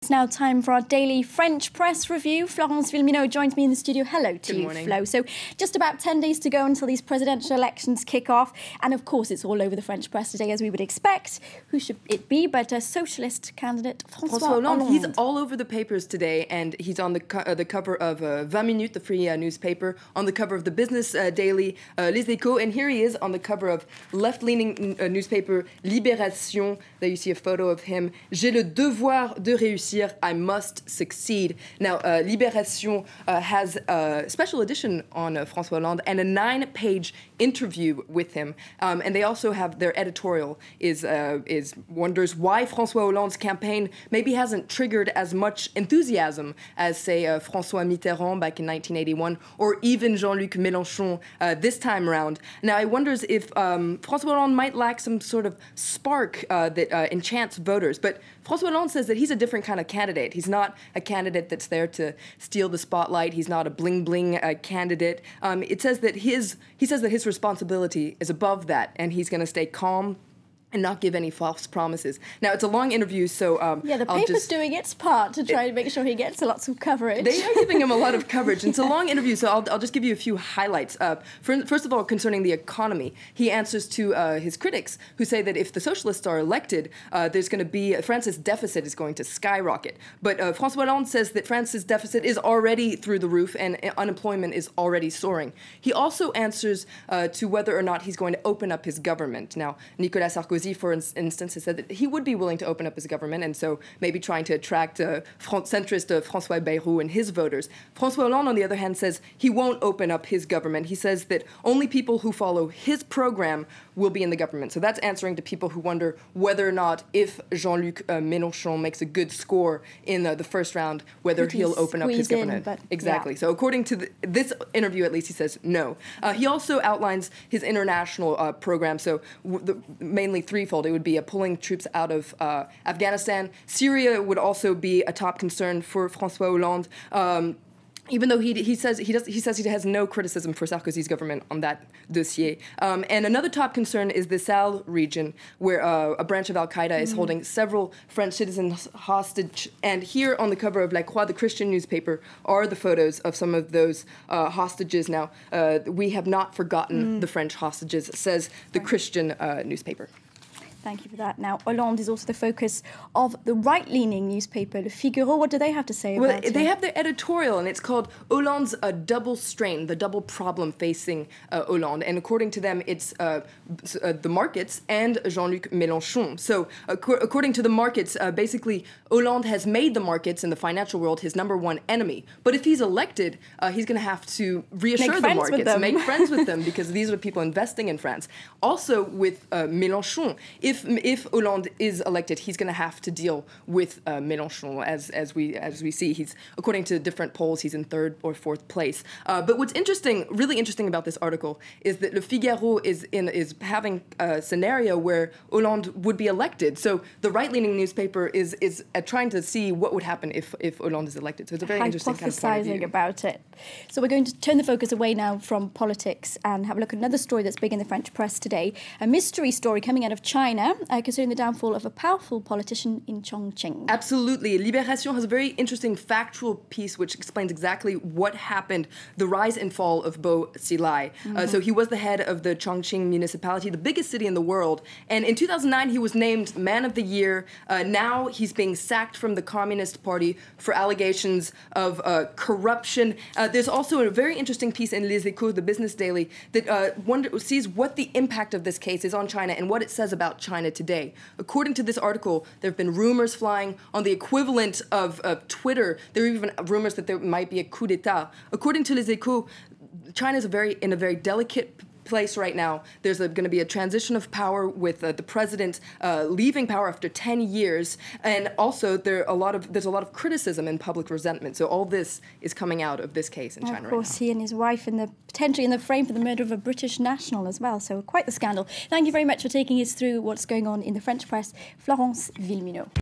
It's now time for our daily French press review. Florence Villeminot joins me in the studio. Hello to you, Flo. So just about 10 days to go until these presidential elections kick off. And of course, it's all over the French press today, as we would expect. Who should it be but a socialist candidate, François Hollande? He's all over the papers today, and he's on the cover of 20 Minutes, the free newspaper, on the cover of the business daily Les Echos, and here he is on the cover of left-leaning newspaper Libération. There you see a photo of him. J'ai le devoir de réussir. I must succeed. Now, Libération has a special edition on François Hollande and a 9-page interview with him. And they also have their editorial is wonders why François Hollande's campaign maybe hasn't triggered as much enthusiasm as, say, François Mitterrand back in 1981 or even Jean-Luc Mélenchon this time around. Now, I wonders if François Hollande might lack some sort of spark that enchants voters. But François Hollande says that he's a different kind of candidate. He's not a candidate that's there to steal the spotlight. He's not a bling-bling candidate. He says that his responsibility is above that, and he's going to stay calm and not give any false promises. Now, it's a long interview, so yeah, the paper's doing its part to try to make sure he gets lots of coverage. They are giving him a lot of coverage. And it's a long interview, so I'll just give you a few highlights. First of all, concerning the economy, he answers to his critics who say that if the socialists are elected, there's going to be France's deficit is going to skyrocket. But François Hollande says that France's deficit is already through the roof and unemployment is already soaring. He also answers to whether or not he's going to open up his government. Now, Nicolas Sarkozy, for instance, has said that he would be willing to open up his government, and so maybe trying to attract centrist François Bayrou and his voters. François Hollande, on the other hand, says he won't open up his government. He says that only people who follow his program will be in the government. So that's answering to people who wonder whether or not, if Jean-Luc Mélenchon makes a good score in the first round, whether he'll open up his government. Exactly. Yeah. So according to this interview, at least, he says no. He also outlines his international program, so mainly threefold. It would be pulling troops out of Afghanistan. Syria would also be a top concern for François Hollande. Even though he says he has no criticism for Sarkozy's government on that dossier. And another top concern is the Sahel region, where a branch of Al-Qaeda is holding several French citizens hostage. And here on the cover of La Croix, the Christian newspaper, are the photos of some of those hostages. Now, we have not forgotten the French hostages, says the Christian newspaper. Thank you for that. Now, Hollande is also the focus of the right-leaning newspaper, Le Figaro. What do they have to say about it? They have their editorial, and it's called Hollande's double strain, the double problem facing Hollande. And according to them, it's the markets and Jean-Luc Mélenchon. So according to the markets, basically, Hollande has made the markets in the financial world his #1 enemy. But if he's elected, he's going to have to reassure the markets, make friends with them, because these are people investing in France. Also with Mélenchon, if Hollande is elected, he's going to have to deal with Mélenchon, as we see. He's, according to different polls, he's in 3rd or 4th place. But what's interesting, really interesting about this article is that Le Figaro is having a scenario where Hollande would be elected. So the right-leaning newspaper is trying to see what would happen if Hollande is elected. So it's a very interesting kind of point of view. About it. So we're going to turn the focus away now from politics and have a look at another story that's big in the French press today. A mystery story coming out of China concerning the downfall of a powerful politician in Chongqing. Absolutely. Libération has a very interesting factual piece which explains exactly what happened, the rise and fall of Bo Xilai. So he was the head of the Chongqing municipality, the biggest city in the world. And in 2009, he was named Man of the Year. Now he's being sacked from the Communist Party for allegations of corruption. There's also a very interesting piece in Les Echos, the business daily, that sees what the impact of this case is on China and what it says about China today. According to this article, there have been rumors flying on the equivalent of Twitter. There are even rumors that there might be a coup d'etat. According to Les Echos, China is in a very delicate place right now. There's going to be a transition of power with the president leaving power after 10 years, and also there's a lot of criticism and public resentment. So all this is coming out of this case in China right now. Of course, he and his wife potentially in the frame for the murder of a British national as well. So quite the scandal. Thank you very much for taking us through what's going on in the French press, Florence Villeminot.